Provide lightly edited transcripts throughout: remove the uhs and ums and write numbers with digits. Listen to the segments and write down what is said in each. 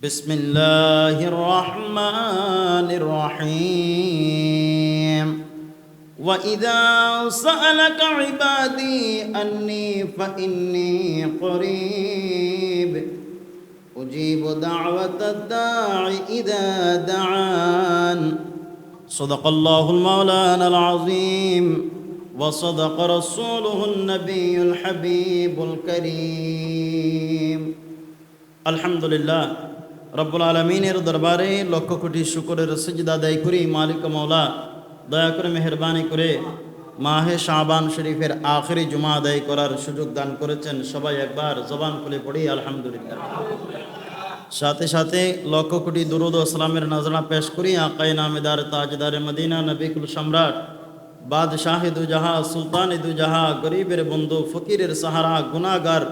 بسم الله الرحمن الرحيم وإذا سألك عبادي أني فإني قريب أجيب دعوة الداع إذا دعان صدق الله المولانا العظيم وصدق رسوله النبي الحبيب الكريم الحمد لله রব্বুল আলামিনের দরবারে লক্ষ কোটি শুকরের সিজদা আদায় করি। মালিক মাওলা দয়া করে মেহেরবানি করে মাহে শাবান শরীফের আখেরি জুমা আদায় করার সুযোগ দান করেছেন। সবাই একবার জবান খুলে পড়ি আলহামদুলিল্লাহ। সাথে সাথে লক্ষ কোটি দুরূদ ও সালামের নজরানা পেশ করি আকায়ে নামেদার তাজদার মদিনা নবী কুল সম্রাট বাদশাহে দু জাহাঁ সুলতানে দু জাহাঁ গরিবের বন্ধু ফকিরের সাহারা গুনাহগার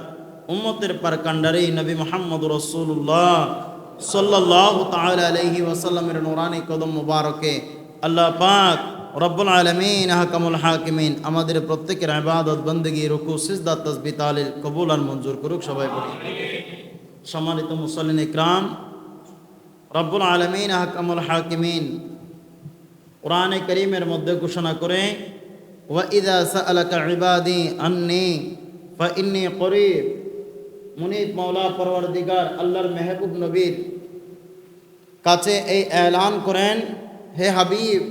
উম্মতের পার কান্ডারি নবী মুহাম্মদ রাসূলুল্লাহ সাল্লাল্লাহু তাআলা আলাইহি ওয়াসাল্লামের নূরানি কদম মুবারকে আল্লাহ পাক রব্বুল আলামিন আহকামুল হাকিমিন আমাদের প্রত্যেকের ইবাদত বندگی রুকু সিজদা তাসবিহ তাহলিল কবুল আর মঞ্জুর করুক। সবাই বলি সম্মানিত মুসল্লিন ইকরাম, রব্বুল আলামিন আহকামুল হাকিমিন কোরআনে কারীমের মধ্যে ঘোষণা করে ওয়া ইযা সাআলাকা ইবাদি আন্নী ফাইন্নী করিব। মুনিব মাওলা পরওয়ারদিগার আল্লাহর মেহবুব নবীর কাছে এই এলান করেন, হে হাবিব,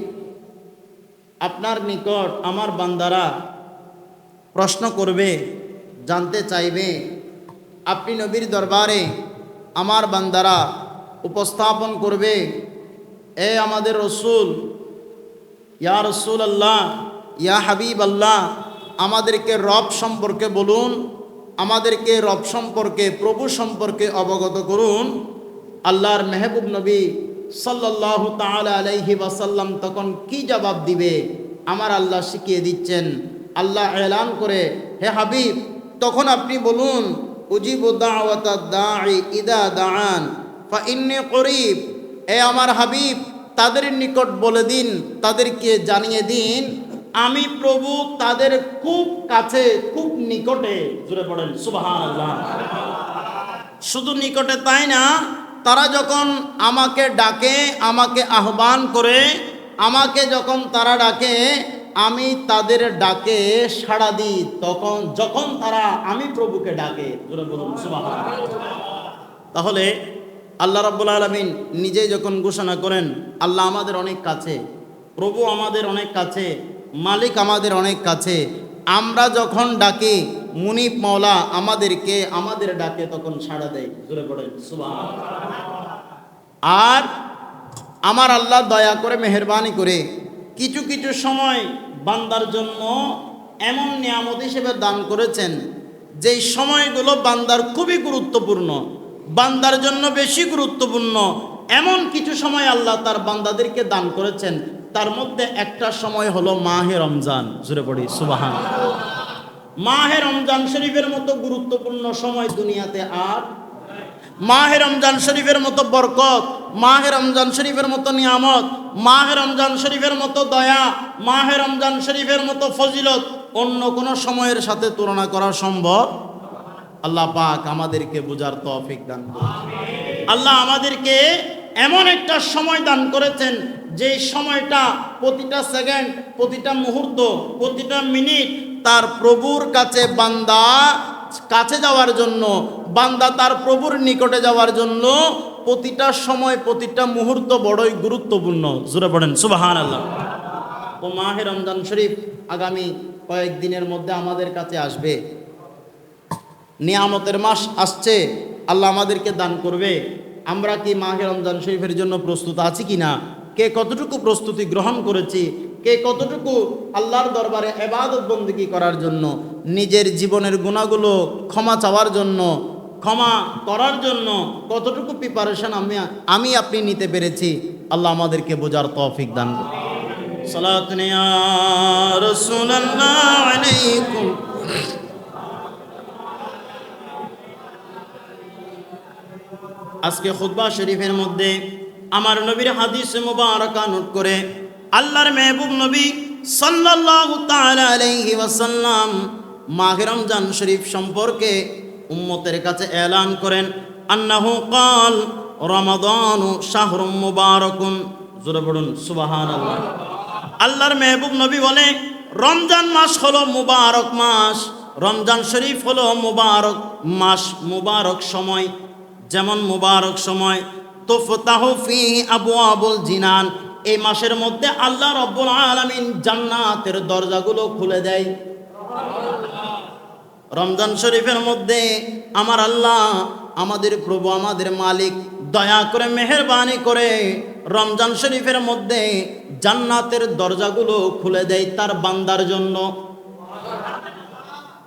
আপনার নিকট আমার বান্দারা প্রশ্ন করবে, জানতে চাইবে। আপনি নবীর দরবারে আমার বান্দারা উপস্থাপন করবে, এ আমাদের রসুল, ইয়া রসুল আল্লাহ, ইয়া হাবিব আল্লাহ, আমাদেরকে রব সম্পর্কে বলুন, আমাদেরকে রব সম্পর্কে, প্রভু সম্পর্কে অবগত করুন। আল্লাহর মেহবুব নবী সাল্লাল্লাহু তাআলা আলাইহি ওয়াসাল্লাম তখন কি জবাব দিবে আমার আল্লাহ শিখিয়ে দিচ্ছেন। আল্লাহ এলান করে, হে হাবিব, তখন আপনি বলুন, উজিবু দাওয়াতাদ দাঈ ইদা দাআন ফাইন্নী করিব। এ আমার হাবিব, তাদের নিকট বলে দিন, তাদেরকে জানিয়ে দিন, আমি প্রভু তাদের খুব কাছে, খুব নিকটে। জোরে পড়েন সুবহানাল্লাহ। শুধু নিকটে তাই না, তারা যখন আমাকে ডাকে, আমাকে আহ্বান করে, আমাকে যখন তারা ডাকে, আমি তাদের ডাকে সাড়া দিই। তখন যখন তারা আমি প্রভুকে ডাকে, জোরে বলুন সুবহানাল্লাহ। তাহলে আল্লাহ রাব্বুল আলামিন নিজেই যখন ঘোষণা করেন আল্লাহ আমাদের অনেক কাছে, প্রভু আমাদের অনেক কাছে, মালিক আমাদের অনেক কাছে, আমরা যখন ডাকি মুনিব মাওলা আমাদেরকে আমাদের ডাকে তখন সাড়া দেয়। জোরে পড়েন সুবহানাল্লাহ। আর আমার আল্লাহ দয়া করে মেহেরবানি করে কিছু কিছু সময় বান্দার জন্য এমন নিয়ামত হিসেবে দান করেছেন যেই সময়গুলো বান্দার খুবই গুরুত্বপূর্ণ, বান্দার জন্য বেশি গুরুত্বপূর্ণ। এমন কিছু সময় আল্লাহ তার বান্দাদেরকে দান করেছেন, তার মধ্যে একটা সময় হলো মাহে রমজান। জোরে পড়ি সুবহানাল্লাহ। মাহে রমজান শরীফের মতো গুরুত্বপূর্ণ সময় দুনিয়াতে আর মাহে রমজান শরীফের মতো বরকত, মাহে রমজান শরীফের মতো নিয়ামত, মাহে রমজান শরীফের মতো দয়া, মাহে রমজান শরীফের মতো ফজিলত অন্য কোনো সময়ের সাথে তুলনা করা সম্ভব। আল্লাহ পাক আমাদেরকে বুঝার তৌফিক দান করুন। আল্লাহ আমাদেরকে এমন একটা সময় দান করেছেন যে সময়টা প্রতিটা সেকেন্ড, প্রতিটা মুহূর্ত, প্রতিটা মিনিট তার প্রভুর কাছে বান্দা কাছে যাওয়ার জন্য, বান্দা তার প্রভুর নিকটে যাওয়ার জন্য প্রতিটা সময়, প্রতিটা মুহূর্ত বড়ই গুরুত্বপূর্ণ। জোরে পড়েন সুবহানাল্লাহ। ও মাহে রমজান শরীফ আগামী কয়েকদিনের মধ্যে আমাদের কাছে আসবে। নিয়ামতের মাস আসছে, আল্লাহ আমাদেরকে দান করবে। আমরা কি মাহে রমজান শরীফের জন্য প্রস্তুত আছি কি না? কে কতটুকু প্রস্তুতি গ্রহণ করেছি? কে কতটুকু আল্লাহর দরবারে ইবাদত বন্দেগী করার জন্য, নিজের জীবনের গুনাহগুলো ক্ষমা চাওয়ার জন্য, ক্ষমা করার জন্য কতটুকু প্রিপারেশন আমি আপনি নিতে পেরেছি? আল্লাহ আমাদেরকে বোঝার তৌফিক দান করুন। সালাতুন ইয়া রাসূলুল্লাহ আলাইকুম। আজকে খুতবা শরীফের মধ্যে আমার নবীর হাদিস মুবারাকা নোট করে আল্লাহর মেহবুব নবী সাল্লাল্লাহু তাআলা আলাইহি ওয়াসাল্লাম মাহে রমজান শরীফ সম্পর্কে উম্মতের কাছে এলান করেন, আন্নাহু ক্বাল, রমাদানু শাহরুম মুবারাকুন, জোরে পড়ুন সুবহানাল্লাহ। আল্লাহর মেহবুব নবী বলে রমজান মাস হলো মুবারক মাস, রমজান শরীফ হলো মুবারক মাস, মুবারক সময়। যেমন মুবারক সময় তুফতাহু ফীহি আবওয়াবুল জিনান, এই মাসের মধ্যে আল্লাহ রাব্বুল আলামিন জান্নাতের দরজাগুলো খুলে দেয়। রমজান শরীফের মধ্যে আমার আল্লাহ, আমাদের প্রভু, আমাদের মালিক দয়া করে মেহেরবানি করে রমজান শরীফের মধ্যে জান্নাতের দরজাগুলো খুলে দেয় তার বান্দার জন্য।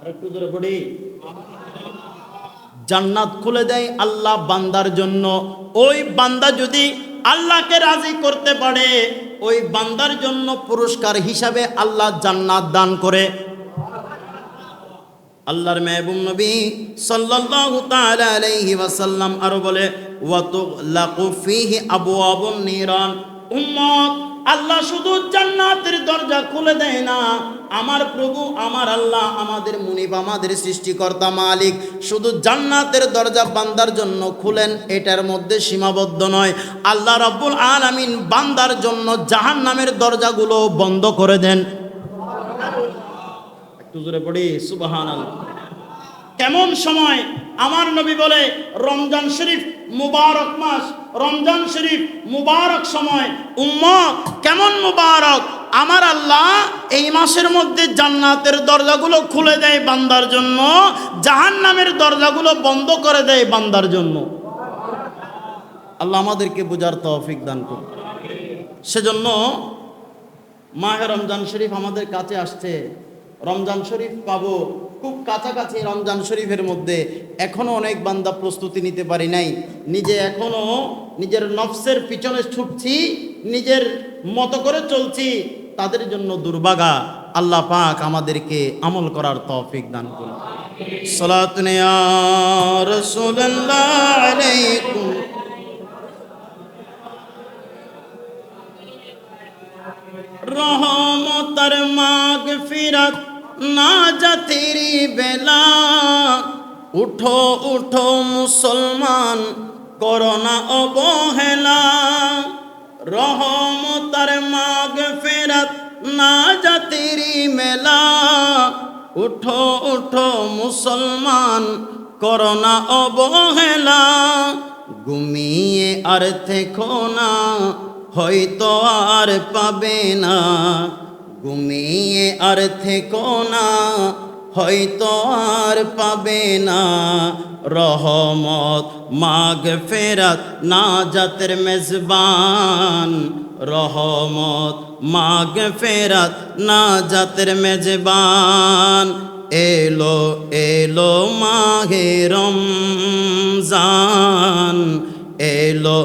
আরেকটু জোরে পড়ি, জান্নাত খুলে দেয় আল্লাহ বান্দার জন্য। ওই বান্দা যদি আল্লাহকে রাজি করতে পারে, ওই বান্দার জন্য পুরস্কার হিসাবে আল্লাহ জান্নাত দান করে। আল্লাহর মেহবুব নবী সাল্লাল্লাহু তাআলা আলাইহি ওয়াসাল্লাম আরো বলে ওয়া তুগলাকু ফীহি আবওয়াবুন নিরান। উম্মত, আল্লাহ শুধু জান্নাতের দরজা খুলে দেয় না, আমার প্রভু, আমার আল্লাহ, আমাদের মুনিব, আমাদের সৃষ্টিকর্তা মালিক শুধু জান্নাতের দরজা বান্দার জন্য খুলেন, এটার মধ্যে সীমাবদ্ধ নয়। আল্লাহ রাব্বুল আলামিন বান্দার জন্য জাহান্নামের দরজাগুলো বন্ধ করে দেন। একটু জোরে পড়ি সুবহানাল্লাহ। কেমন সময়? আমার নবী বলে রমজান শরীফ মুবারক মাস, রমজান শরীফ মুবারক সময়। উম্মত, কেমন মুবারক! আমার আল্লাহ এই মাসের মধ্যে জান্নাতের দরজাগুলো খুলে দেয় বান্দার জন্য, জাহান্নামের দরজাগুলো বন্ধ করে দেয় বান্দার জন্য। আল্লাহ আমাদেরকে বুঝার তৌফিক দান করুন। সেজন্য মাহে রমজান শরীফ আমাদের কাছে আসছে, রমজান শরীফ পাবো খুব কাছাকাছি। রমজান শরীফের মধ্যে এখনো অনেক বান্দা প্রস্তুতি নিতে পারি নাই, নিজে এখনো নিজের নফসের পিছনে ছুটছি, নিজের মতো করে চলছি, তাদের জন্য দুর্ভাগা। আল্লাহ পাক আমাদেরকে আমল করার তৌফিক দান করুন। সালাতুন ইয়া রাসূলুল্লাহ আলাইকুম রহমতের মাগফিরাত না যা তেরি বেলা। উঠো উঠো মুসলমান, করোনা অবহেলা। রহমতের মাগফিরাত না যা তেরি মেলা। উঠো উঠো মুসলমান, করোনা অবহেলা। ঘুমিয়ে আর থেকো না, হয়তো আর পাবে না। ঘুমিয়ে আর থেকো না, হয়তো আর পাবে না। রহমত মাগফিরাত নাজাতের মেজবান। রহমত মাগফিরাত নাজাতের মেজবান। এলো এলো মাহে রমজান, এলো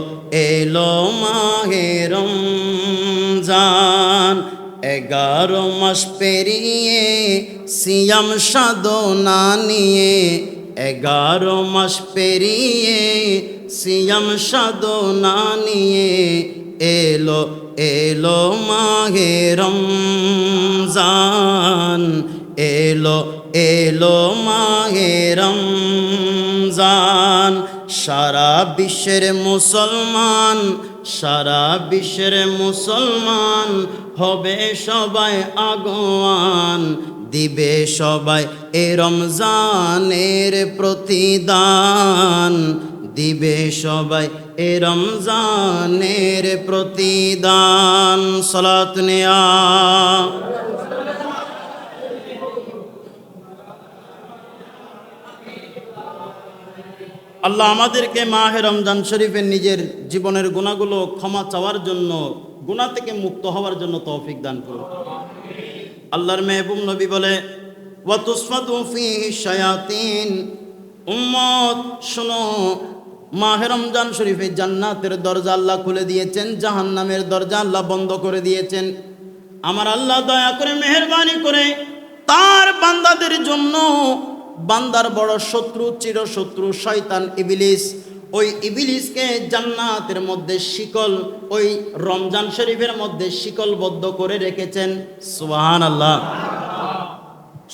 এলো মাহে রমজান। 11 মাস পেরিয়ে সিয়াম সাধনা নিয়ে, 11 মাস পেরিয়ে সিয়াম সাধনা নিয়ে। এলো এলো মাহে রমজান, এলো এলো মাহে রমজান। সারা বিশ্বের মুসলমান, সারা বিশ্বের মুসলমান হবে সবাই আগোয়ান। দিবে সবাই এ রমজানের প্রতিদান। দিবে সবাই এ রমজানের প্রতিদান। সালাতুন ইয়া আল্লাহ আমাদেরকে মাহে রমজান শরীফের নিজের জীবনের গুনাহগুলো ক্ষমা চাওয়ার জন্য, গুনাহ থেকে মুক্ত হওয়ার জন্য তৌফিক দান করুন। আল্লাহর মেহবুব নবী বলে ওয়া তুসফাতু ফীহি শায়াতিন। উম্মত শোনো, মাহে রমজান শরীফে জান্নাতের দরজা আল্লাহ খুলে দিয়েছেন, জাহান্নামের দরজা আল্লাহ বন্ধ করে দিয়েছেন। আমার আল্লাহ দয়া করে মেহেরবানি করে তার বান্দাদের জন্য, বান্দার বড় শত্রু, চিরশত্রু শয়তান ইবলিস, ওই ইবলিসকে জান্নাতের মধ্যে শিকল, ওই রমজান শরীফের মধ্যে শিকলবদ্ধ করে রেখেছেন। সুবহানাল্লাহ।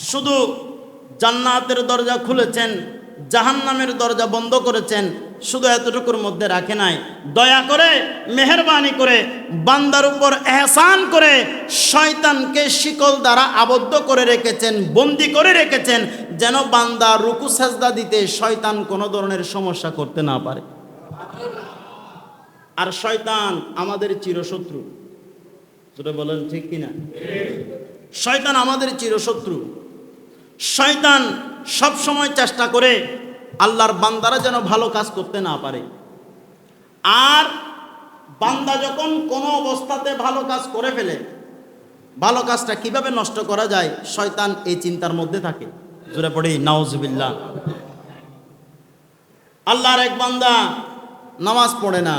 শুধু জান্নাতের দরজা খুলেছেন, জাহান্নামের দরজা বন্ধ করেছেন। শুধু এতটুকুর মধ্যে রাখে নাই, দয়া করে মেহেরবানি করে বান্দার উপর এহসান করে শয়তানকে শিকল দ্বারা আবদ্ধ করে রেখেছেন, বন্দি করে রেখেছেন, যেন বান্দা রুকু সাজদা দিতে শয়তান কোনো ধরনের সমস্যা করতে না পারে। আর শয়তান আমাদের চিরশত্রু, যেটা বলেন ঠিক কিনা? শয়তান আমাদের চিরশত্রু। শয়তান সব সময় চেষ্টা করে আল্লাহর বান্দারা যেন ভালো কাজ করতে না পারে। আর বান্দা যখন কোনো অবস্থাতে ভালো কাজ করে ফেলে, ভালো কাজটা কিভাবে নষ্ট করা যায়, শয়তান এই চিন্তার মধ্যে থাকে। জোরে পড়ি নাউজুবিল্লাহ। আল্লাহর এক বান্দা নামাজ পড়ে না,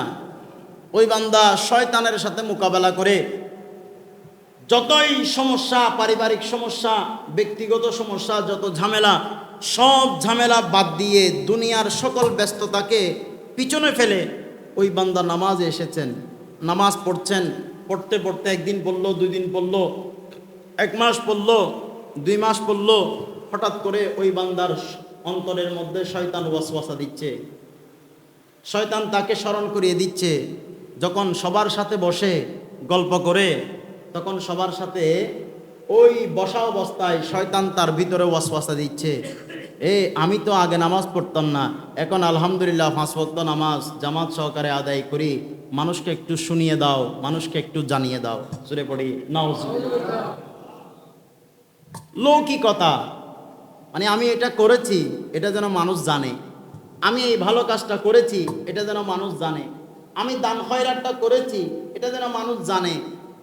ওই বান্দা শয়তানের সাথে মোকাবেলা করে যতই সমস্যা, পারিবারিক সমস্যা, ব্যক্তিগত সমস্যা, যত ঝামেলা, সব ঝামেলা বাদ দিয়ে দুনিয়ার সকল ব্যস্ততাকে পিছনে ফেলে ওই বান্দা নামাজে এসেছেন, নামাজ পড়ছেন। পড়তে পড়তে একদিন পড়লো, 2 দিন পড়লো, 1 মাস পড়লো, 2 মাস পড়লো, হঠাৎ করে ওই বান্দার অন্তরের মধ্যে শয়তান ওয়াসওয়াসা দিচ্ছে। শয়তান তাকে স্মরণ করিয়ে দিচ্ছে, যখন সবার সাথে বসে গল্প করে, তখন সবার সাথে ওই বসা অবস্থায় শয়তান তার ভিতরে ওয়াসওয়াসা দিচ্ছে, আমি তো আগে নামাজ পড়তাম না, এখন আলহামদুলিল্লাহ 5 ওয়াক্ত নামাজ জামাত সহকারে আদায় করি, মানুষকে একটু শুনিয়ে দাও, মানুষকে একটু জানিয়ে দাও। সূরা পড়ি নাউজুবিল্লাহ। লৌকিকতা, মানে আমি এটা করেছি এটা যেন মানুষ জানে, আমি এই ভালো কাজটা করেছি এটা যেন মানুষ জানে, আমি দান খয়রাতটা করেছি এটা যেন মানুষ জানে,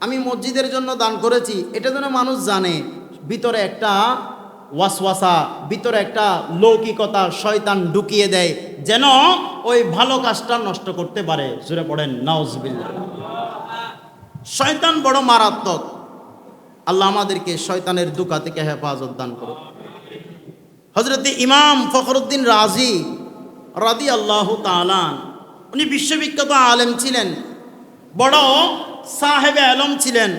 আমি মসজিদের জন্য দান করেছি এটা যেন মানুষ জানে। ভিতরে একটা ওয়াসওয়াসা, ভিতরে একটা লৌকিকতা শয়তান ঢুকিয়ে দেয়, যেন ওই ভালো কাজটা নষ্ট করতে পারে। জোরে পড়েন নাউজুবিল্লাহ। শয়তান বড় মারাত্মক। আল্লাহ আমাদেরকে শয়তানের দুকা থেকে হেফাজত দান করুন। হযরত ইমাম ফখরুদ্দিন রাজি রাদিয়াল্লাহু তাআলা, উনি বিশ্ববিখ্যাত আলেম ছিলেন, বড় সাহেবে আলম ছিলেন।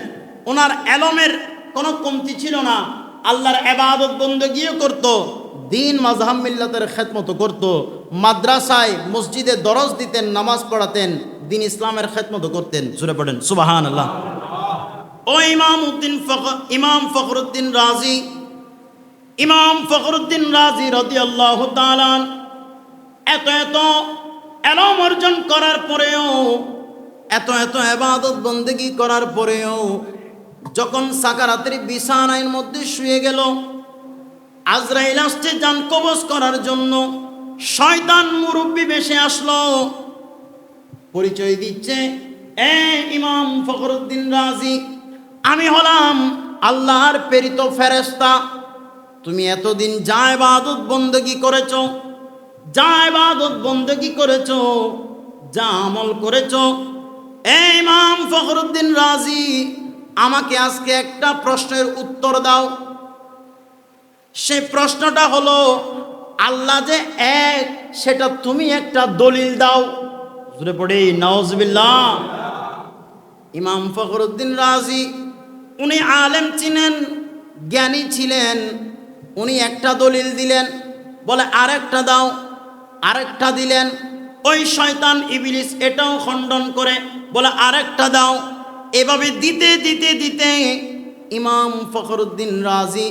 ওনার আলমের কোনো কমতি ছিল না। আল্লাহর ইবাদত বندگিও করত, দ্বীন মাযহাব মিল্লাতের খেদমত করত, মাদ্রাসায় মসজিদে দরস দিতেন, নামাজ পড়াতেন, দ্বীন ইসলামের খেদমত করতেন। জোরে পড়েন সুবহানাল্লাহ। ও ইমাম ফখরুদ্দিন রাজি, ইমাম ফখরুদ্দিন রাজি রাদিয়াল্লাহু তাআলা এত ইলম অর্জন করার পরেও, এত ইবাদত বندگی করার পরেও, যখন সাকারাতের বিছানার মধ্যে শুয়ে গেল, আজরাইল আসছে জান কবজ করার জন্য, শয়তান মুরব্বি বেশে আসলো, পরিচয় দিচ্ছে, ইমাম ফখরুদ্দিন রাজি, আমি হলাম আল্লাহর প্রেরিত ফেরেশতা। তুমি এতদিন যা ইবাদত বندگی করেছো, যা ইবাদত বندگی করেছো, যা আমল করেছো, ইমাম ফখরুদ্দিন রাজি, আমাকে আজকে একটা প্রশ্নের উত্তর দাও। সেই প্রশ্নটা হলো, আল্লাহ যে এক, সেটা তুমি একটা দলিল দাও। জোরে পড়ি নাউজুবিল্লাহ। ইমাম ফখরুদ্দিন রাজি উনি আলেম ছিলেন, জ্ঞানী ছিলেন। উনি একটা দলিল দিলেন, বলে আরেকটা দাও, আরেকটা দিলেন। ওই শয়তান ইবলিস এটাও খণ্ডন করে, বলে আরেকটা দাও। এভাবে দিতে দিতে দিতে ইমাম ফখরুদ্দিন রাজি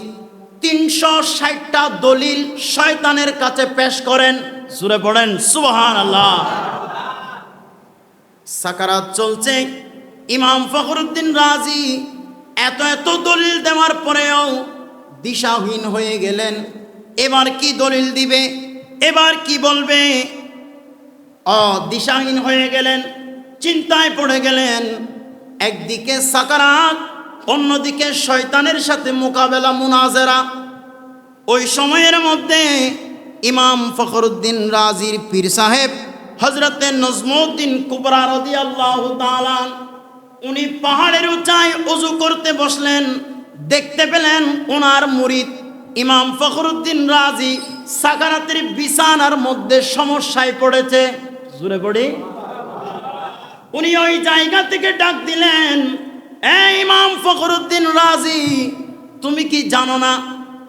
360টা দলিল শয়তানের কাছে পেশ করেন। সূরা পড়েন সুবহানাল্লাহ। সাকারাত চলছে, ইমাম ফখরুদ্দিন রাজি এত দলিল দেওয়ার পরেও দিশাহীন হয়ে গেলেন। এবার কি দলিল দিবে, এবার কি বলবে, দিশাহীন হয়ে গেলেন, চিন্তায় পড়ে গেলেন। একদিকে সাকারাত, অন্যদিকে শয়তানের সাথে মোকাবেলা, মুনাজেরা। ওই সময়ের মধ্যে ইমাম ফখরুদ্দিন রাজির পীর সাহেব হযরতে নজমউদ্দিন কুবরা রাদিয়াল্লাহু তাআলা, উনি পাহাড়ের উঁচায় ওযু করতে বসলেন। দেখতে পেলেন ওনার মুরিদ ইমাম ফখরুদ্দিন রাজি সাকারাতের বিছানার মধ্যে সমস্যায় পড়েছে। জোরে পড়ি। উনি ওই জায়গা থেকে ডাক দিলেন, ইমাম ফখরুদ্দিন রাজি, তুমি কি জানো না,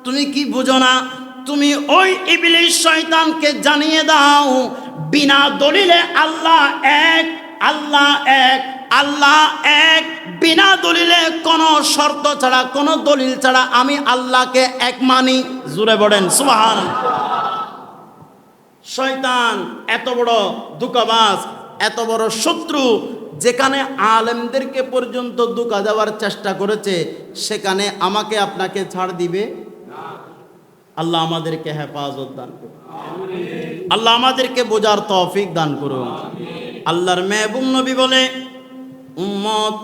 তুমি কি বুঝো না, তুমি ওই ইবলিস শয়তানকে জানিয়ে দাও, বিনা দলিলে আল্লাহ এক, আল্লাহ এক, আল্লাহ এক, বিনা দলিলে কোনো শর্ত ছাড়া, কোনো দলিল ছাড়া আমি আল্লাহকে এক মানি। জোরে বলেন সুবহানাল্লাহ। শয়তান এত বড় ধোঁকাবাজ, এত বড় শত্রু, যেখানে আলেমদেরকে পর্যন্ত ধোঁকা দেওয়ার চেষ্টা করেছে, সেখানে আমাকে আপনাকে ছাড় দিবে? আল্লাহ আমাদেরকে হেফাজত দান করুন, আল্লাহ আমাদেরকে বোঝার তৌফিক দান করুন। আল্লাহর মেহবুব নবী বলে, উম্মত,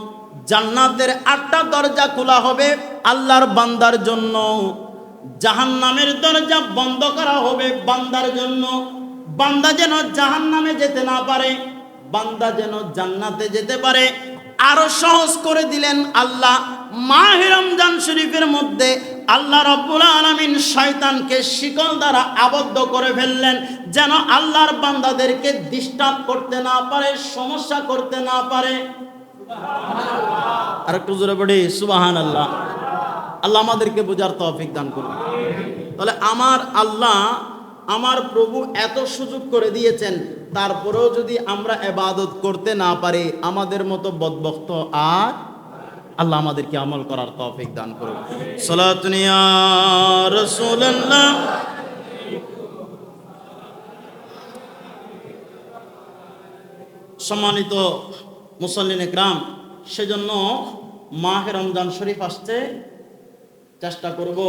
জান্নাতের 8টা দরজা খোলা হবে আল্লাহর বান্দার জন্য, জাহান্নামের দরজা বন্ধ করা হবে বান্দার জন্য। বান্দা যেন জাহান্নামে যেতে না পারে, বান্দা যেন জান্নাতে যেতে পারে। আরো সহজ করে দিলেন আল্লাহ। মাহে রমজান শরীফের মধ্যে আল্লাহ রাব্বুল আলামিন শয়তানকে শিকল দ্বারা আবদ্ধ করে ফেললেন, যেন আল্লাহর বান্দাদেরকে ডিস্টার্ব করতে না পারে, সমস্যা করতে না পারে। আর একটু জোরে পড়ি সুবহানাল্লাহ। আল্লাহ আমাদেরকে বোঝার তৌফিক দান করুন। তাহলে আমার আল্লাহ, আমার প্রভু এত সুযোগ করে দিয়েছেন, তারপরেও যদি আমরা ইবাদত করতে না পারি, আমাদের মতো বদবখত আর আল্লাহ আমাদেরকে আমল করার তৌফিক দান করুন। সালাতুন ইয়া রাসূলুল্লাহ। সম্মানিত মুসল্লিন ইকরাম, সেজন্য মাহে রমজান শরীফ আসছে, চেষ্টা করব,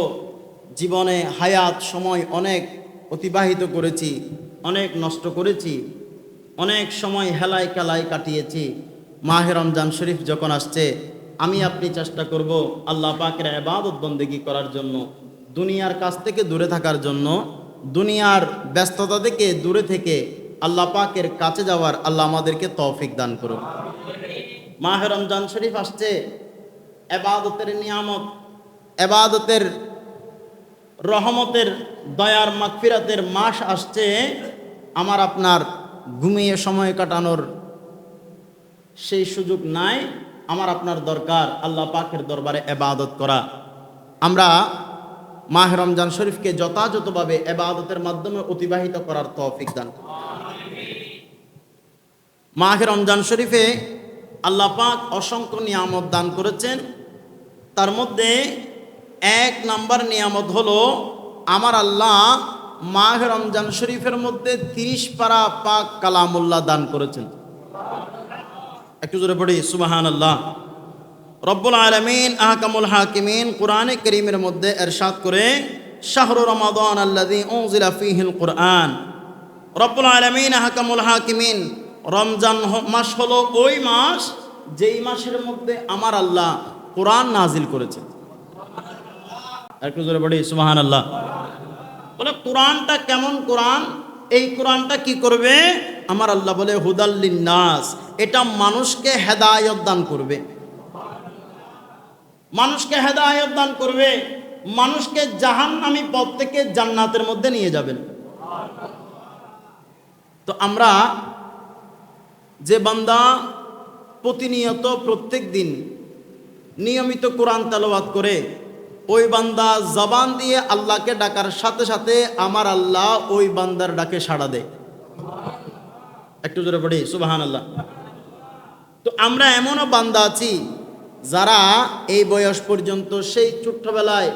জীবনে হায়াত সময় অনেক অতিবাহিত করেছি, অনেক নষ্ট করেছি, অনেক সময় হেলায় খেলায় কাটিয়েছি। মাহে রমজান শরীফ যখন আসছে, আমি আপনি চেষ্টা করব আল্লাহ পাকের ইবাদত বন্দেগী করার জন্য, দুনিয়ার কাছ থেকে দূরে থাকার জন্য, দুনিয়ার ব্যস্ততা থেকে দূরে থেকে আল্লাহ পাকের কাছে যাওয়ার আল্লাহ আমাদেরকে তৌফিক দান করুন। মাহে রমজান শরীফ আসছে, ইবাদতের নিয়ামত, ইবাদতের রহমতের, দয়ার, মাগফিরাতের মাস আসছে। আমার আপনার ঘুমিয়ে সময় কাটানোর সেই সুযোগ নাই। আমার আপনার দরকার আল্লাহ পাকের দরবারে ইবাদত করা। আমরা মাহে রমজান শরীফকে যথাযথভাবে ইবাদতের মাধ্যমে অতিবাহিত করার তৌফিক দান করুন। মাহে রমজান শরীফে আল্লাহ পাক অসংখ্য নিয়ামত দান করেছেন। তার মধ্যে 1 নাম্বার নিয়ামত হলো, আমার আল্লাহ মাহে রমজান শরীফের মধ্যে 30 পারা পাক কালামুল্লাহ দান করেছেন। একটু জোরে পড়ি সুবহানাল্লাহ। রব্বুল আলামিন আহকামুল হাকিমিন কোরআনে কারীমের মধ্যে ইরশাদ করে, শাহরু রমাদান আল্লাযী উনজিলা ফীহিল কুরআন। রব্বুল আলামিন আহকামুল হাকিমিন, রমজান মাস হলো ওই মাস যেই মাসের মধ্যে আমার আল্লাহ কোরআন নাজিল করেছেন। একটু জোরে পড়ি সুবহানাল্লাহ। বলে কোরআনটা কেমন কোরআন? এই কোরআনটা কি করবে? আমার আল্লাহ বলে হুদাল লিন্নাস, এটা মানুষকে হেদায়েত দান করবে, মানুষকে হেদায়েত দান করবে, মানুষকে জাহান্নামী পথ থেকে জান্নাতের মধ্যে নিয়ে যাবেন। তো আমরা যে বান্দা প্রতিনিয়ত প্রত্যেক দিন নিয়মিত কোরআন তেলাওয়াত করে, ওই বান্দা জবান দিয়ে আল্লাহকে ডাকার সাথে সাথে আমার আল্লাহ ওই বান্দার ডাকে সাড়া দেয়। একটু জোরে পড়ি সুবহানাল্লাহ। তো আমরা এমনও বান্দা আছি যারা এই বয়স পর্যন্ত, সেই ছোট্টবেলায়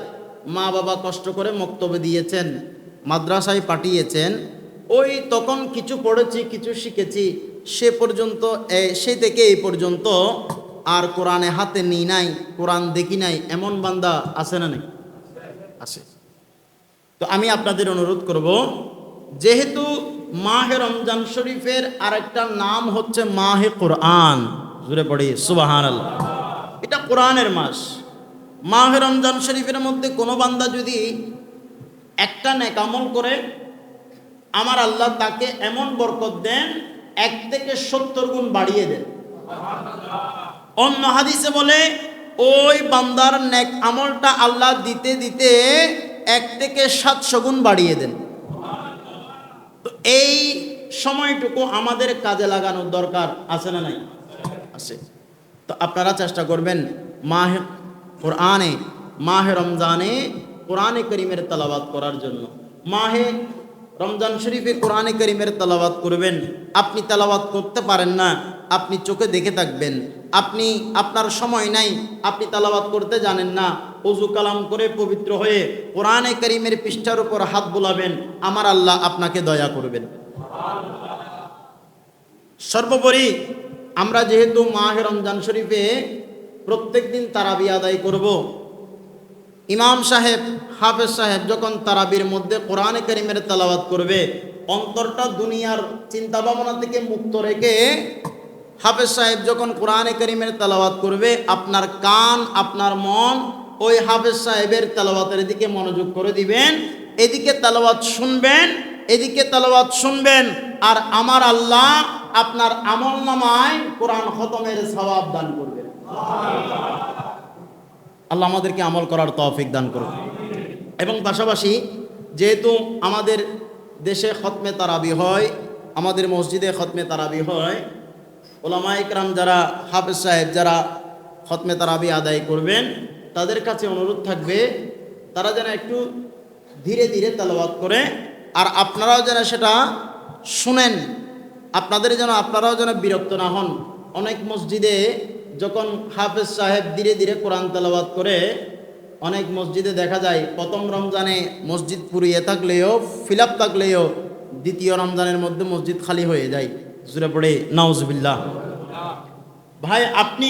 মা বাবা কষ্ট করে মক্তবে দিয়েছেন, মাদ্রাসায় পাঠিয়েছেন, ওই তখন কিছু পড়েছি, কিছু শিখেছি, সে পর্যন্ত, সে থেকে এই পর্যন্ত আর কোরআনে হাতে নিই নাই, কোরআন দেখি নাই, এমন বান্দা আছে না? নেই? আছে। তো আমি আপনাদের অনুরোধ করব, যেহেতু মাহে রমজান শরীফের আরেকটা নাম হচ্ছে মাহে কোরআন, জোরে পড়ি সুবহানাল্লাহ, এটা কোরআনের মাস। মাহে রমজান শরীফের মধ্যে কোনো বান্দা যদি একটা নেক আমল করে, আমার আল্লাহ তাকে এমন বরকত দেন, 1 থেকে 70 গুণ বাড়িয়ে দেন। অন্য হাদিসে বলে, ওই বান্দার নেক আমলটা আল্লাহ দিতে দিতে 1 থেকে 700 গুণ বাড়িয়ে দেন। তো এই সময়টুকু আমাদের কাজে লাগানোর দরকার আছে না? নাই? আছে। তো আপনারা চেষ্টা করবেন মাহে কোরআনে, মাহে রমজানে কোরআনে কারীমের তেলাওয়াত করার জন্য। মাহে রমজান শরীফে কোরআনে কারীমের তেলাওয়াত করবেন, আপনি তেলাওয়াত করতে পারেন না, আপনি চোখে দেখে থাকবেন, আপনি আপনার সময় নাই, আপনি তেলাওয়াত করতে জানেন না, ওযু কালাম করে পবিত্র হয়ে কোরআনে কারীমের পৃষ্ঠার উপর হাত বুলাবেন, আমার আল্লাহ আপনাকে দয়া করবেন। সর্বোপরি আমরা যেহেতু মাহে রমজান শরীফে প্রত্যেক দিন তারাবি আদায় করব, ইমাম সাহেব হাফেজ সাহেব যখন তারাবির মধ্যে কোরআনে কারীমের তেলাওয়াত করবে, অন্তরটা দুনিয়ার চিন্তা ভাবনা থেকে মুক্ত রেখে হাফেজ সাহেব যখন কোরআনে কারীমের তেলাওয়াত করবে, আপনার কান আপনার মন ওই হাফেজ সাহেবের তেলাওয়াতের দিকে মনোযোগ করে দিবেন, এদিকে তেলাওয়াত শুনবেন, এদিকে তেলাওয়াত শুনবেন, আর আমার আল্লাহ আপনার আমলনামায় কোরআন খতমের সওয়াব দান করবেন। আল্লাহ আমাদেরকে আমল করার তৌফিক দান করুন। এবং পাশাপাশি যেহেতু আমাদের দেশে খতমে তারাবি হয়, আমাদের মসজিদে খতমে তারাবি হয়, ওলামায়ে কেরাম যারা হাফেজ সাহেব যারা খতমে তারাবি আদায় করবেন, তাদের কাছে অনুরোধ থাকবে তারা যেন একটু ধীরে ধীরে তেলাওয়াত করে, আর আপনারাও যেন সেটা শুনেন, আপনারাও যেন বিরক্ত না হন। অনেক মসজিদে যখন হাফেজ সাহেব ধীরে ধীরে কোরআন তেলাওয়াত করে, অনেক মসজিদে দেখা যায় প্রথম রমজানে মসজিদ পুরিয়ে থাকলেও, ফিল আপ থাকলেও, দ্বিতীয় রমজানের মধ্যে মসজিদ খালি হয়ে যায়। জোরে পড়ে নাউজুবিল্লাহ। ভাই, আপনি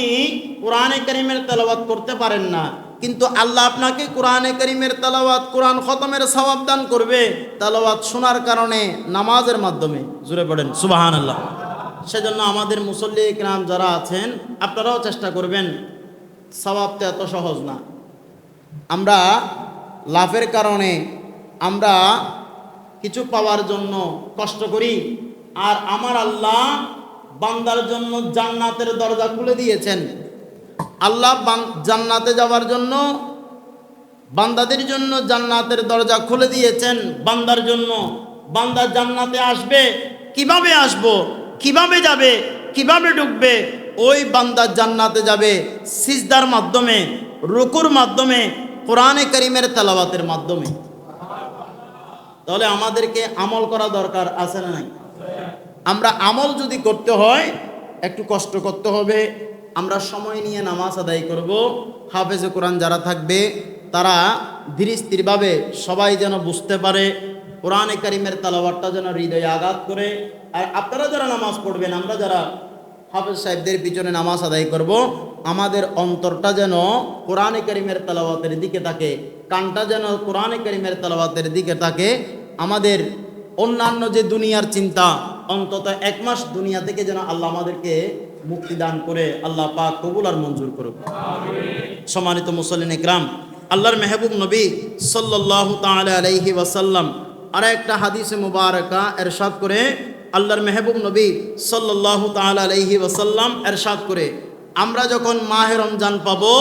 কোরআনে কারীমের তেলাওয়াত করতে পারেন না, কিন্তু আল্লাহ আপনাকে কোরআনে কারীমের তেলাওয়াত, কোরআন খতমের সওয়াব দান করবে তেলাওয়াত শোনার কারণে, নামাজের মাধ্যমে। জোরে পড়েন সুবহানাল্লাহ। সেজন্য আমাদের মুসল্লি ইকরাম যারা আছেন, আপনারাও চেষ্টা করবেন। সওয়াবটা এত সহজ না। আমরা লাভের কারণে আমরা কিছু পাওয়ার জন্য কষ্ট করি, আর আমার আল্লাহ বান্দার জন্য জান্নাতের দরজা খুলে দিয়েছেন। আল্লাহ জান্নাতে যাওয়ার জন্য, বান্দাদের জন্য জান্নাতের দরজা খুলে দিয়েছেন বান্দার জন্য। বান্দা জান্নাতে আসবে, কিভাবে আসবো, কিভাবে যাবে, কিভাবে ঢুকবে? ওই বান্দা জান্নাতে যাবে সিজদার মাধ্যমে, রুকুর মাধ্যমে, কোরআনে কারীমের তেলাওয়াতের মাধ্যমে। তাহলে আমাদেরকে আমল করা দরকার আছে না নাই? আমরা আমল যদি করতে হয় একটু কষ্ট করতে হবে। আমরা সময় নিয়ে নামাজ আদায় করব। হাফেজে কোরআন যারা থাকবে তারা ধীর স্থিরভাবে সবাই যেন বুঝতে পারে, কোরআনে কারীমের তেলাওয়াতটা যেন হৃদয়ে আঘাত করে। আর আপনারা যারা নামাজ পড়বেন, আমরা যারা হাফেজ সাহেবদের পিছনে নামাজ আদায় করব, আমাদের অন্তরটা যেন কোরআনে কারীমের তেলাওয়াতের দিকে থাকে, কানটা যেন কোরআনে কারীমের তেলাওয়াতের দিকে থাকে। আমাদের অন্যান্য যে দুনিয়ার চিন্তা, অন্তত 1 মাস দুনিয়া থেকে যেন আল্লাহ আমাদেরকে মুক্তি দান করে। আল্লাহ পাক কবুল আর মঞ্জুর করুক। সম্মানিত মুসল্লিন ইকরাম, আল্লাহর মেহবুব নবী সাল্লাল্লাহু তাআলা আলাইহি ওয়াসাল্লাম আর একটা হাদিসে মুবারাকা ইরশাদ করে, আল্লাহর মেহবুব নবী সাল্লাল্লাহু তাআলা আলাইহি ওয়াসাল্লাম ইরশাদ করে, আমরা যখন মাহে রমজান পাবো,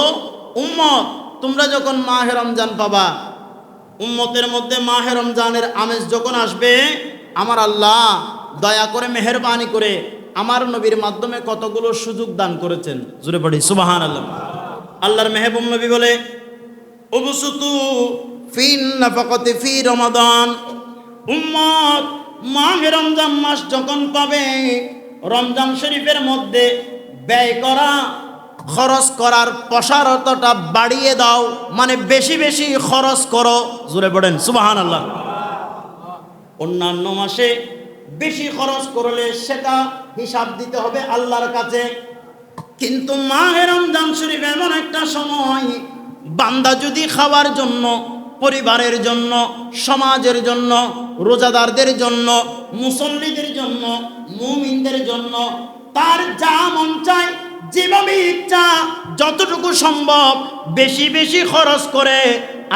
উম্মত তোমরা যখন মাহে রমজান পাবা, উম্মতের মধ্যে মাহে রমজানের আমেজ যখন আসবে, আমার আল্লাহ দয়া করে মেহেরবানি করে আমার নবীর মাধ্যমে কতগুলো সুযোগ দান করেছেন। জোরে পড়ি সুবহানাল্লাহ। আল্লাহর মেহবুব নবী বলে, উবসুতু ফিন নাফাকাতি ফি রমাদান, উম্মত মাহে রমজান মাস যখন পাবে, রমজান শরীফের মধ্যে ব্যয় করা, খরচ করার প্রসারতাটা বাড়িয়ে দাও, মানে বেশি বেশি খরচ করো। জোরে পড়েন সুবহানাল্লাহ। অন্যান্য মাসে বেশি খরচ করলে সেটা হিসাব দিতে হবে আল্লাহর কাছে, কিন্তু মাহে রমজান শরীফ এমন একটা সময়, বান্দা যদি খাওয়ার জন্য, পরিবারের জন্য, সমাজের জন্য, রোজাদারদের জন্য, মুসল্লিদের জন্য, মুমিনদের জন্য তার যা মন চায়, যেভাবে ইচ্ছা, যতটুকু সম্ভব বেশি বেশি খরচ করে,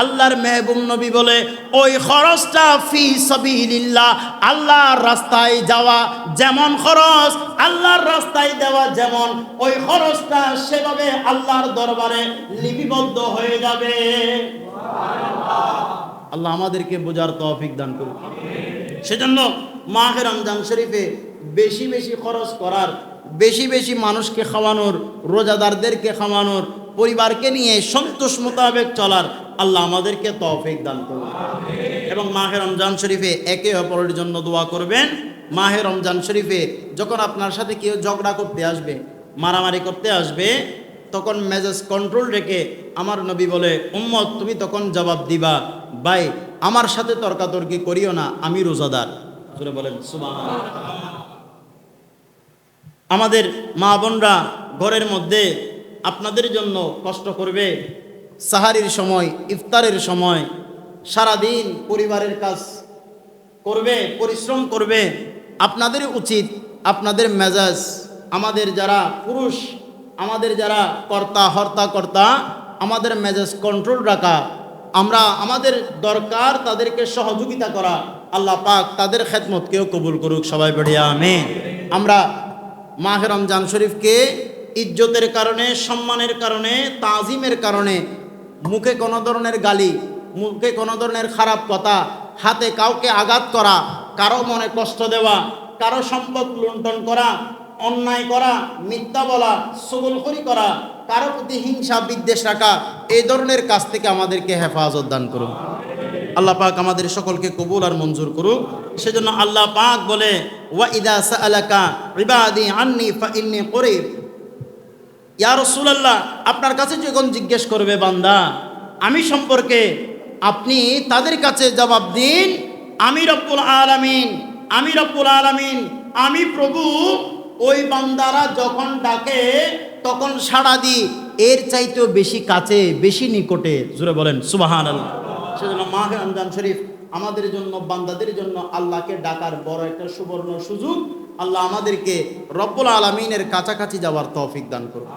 আল্লাহর মেহবুব নবী বলে ওই খরচটা ফি সাবিলিল্লাহ, আল্লাহর রাস্তায় যাওয়া যেমন খরচ, আল্লাহর রাস্তায় দেওয়া যেমন, ওই খরচটা সেভাবে আল্লাহর দরবারে লিপিবদ্ধ হয়ে যাবে। আল্লাহ আমাদেরকে বোঝার তৌফিক দান করুন। সেজন্য মাহে রমজান শরীফে বেশি বেশি খরচ করার, বেশি বেশি মানুষকে খাওয়ানোর, রোজাদারদেরকে খাওয়ানোর, পরিবারকে নিয়ে সন্তোষ মোতাবেক চলার আল্লাহ আমাদেরকে তৌফিক দান করুন। এবং মাহে রমজান শরীফে একে অপরের জন্য দোয়া করবেন। মাহে রমজান শরীফে যখন আপনার সাথে কেউ ঝগড়া করতে আসবে, মারামারি করতে আসবে, তখন মেজাজ কন্ট্রোল রেখে আমার নবী বলে, উম্মত তুমি তখন জবাব দিবা, ভাই আমার সাথে তর্কাতর্কি করিও না, আমি রোজাদার। জোরে বলেন সুবহানাল্লাহ। আমাদের মা বোনরা ঘরের মধ্যে আপনাদের জন্য কষ্ট করবে, সাহারির সময়, ইফতারের সময় সারাদিন পরিবারের কাজ করবে, পরিশ্রম করবে। আপনাদের উচিত আপনাদের মেজাজ, আমাদের যারা পুরুষ, আমাদের যারা কর্তা হর্তা কর্তা, আমাদের মেজাজ কন্ট্রোল রাখা। আমরা আমাদের দরকার তাদেরকে সহযোগিতা করা। আল্লাহ পাক তাদের খেদমতকেও কবুল করুক, সবাই বড়িয়া আমিন। আমরা মাহে রমজান শরীফকে ইজ্জতের কারণে, সম্মানের কারণে, তাজিমের কারণে মুখে কোনো ধরনের গালি, মুখে কোনো ধরনের খারাপ কথা, হাতে কাউকে আঘাত করা, কারো মনে কষ্ট দেওয়া, কারো সম্পদ লুণ্ঠন করা, অন্যায় করা, মিথ্যা বলা, চগলখড়ি করা, কারো প্রতি হিংসা বিদ্বেষ রাখা, এই ধরনের কাজ থেকে আমাদেরকে হেফাজত দান করুন। আল্লাহ পাক আমাদের সকলকে কবুল আর মঞ্জুর করুক। সেজন্য আল্লাহ পাক বলে, ওয়া ইদা সাআলাকা ইবাদি আন্নি ফাইন্নী করিব। ইয়া রাসূলুল্লাহ, আপনার কাছে যখন জিজ্ঞেস করবে বান্দা আমি সম্পর্কে, আপনি তাদের কাছে জবাব দিন, আমি রব্বুল আলামিন, আমি রব্বুল আলামিন, আমি প্রভু। ওই বান্দারা যখন ডাকে তখন সাড়া দিই, এর চাইতেও বেশি কাছে, বেশি নিকটে। জোরে বলেন সুবহানাল্লাহ। সেজন্য মাহে রমজান শরীফ আমাদের জন্য, বান্দাদের জন্য আল্লাহকে ডাকার বড় একটা সুবর্ণ সুযোগ। আল্লাহ আমাদেরকে রব্বুল আলামিনের কাছাকাছি যাওয়ার তৌফিক দান করুন।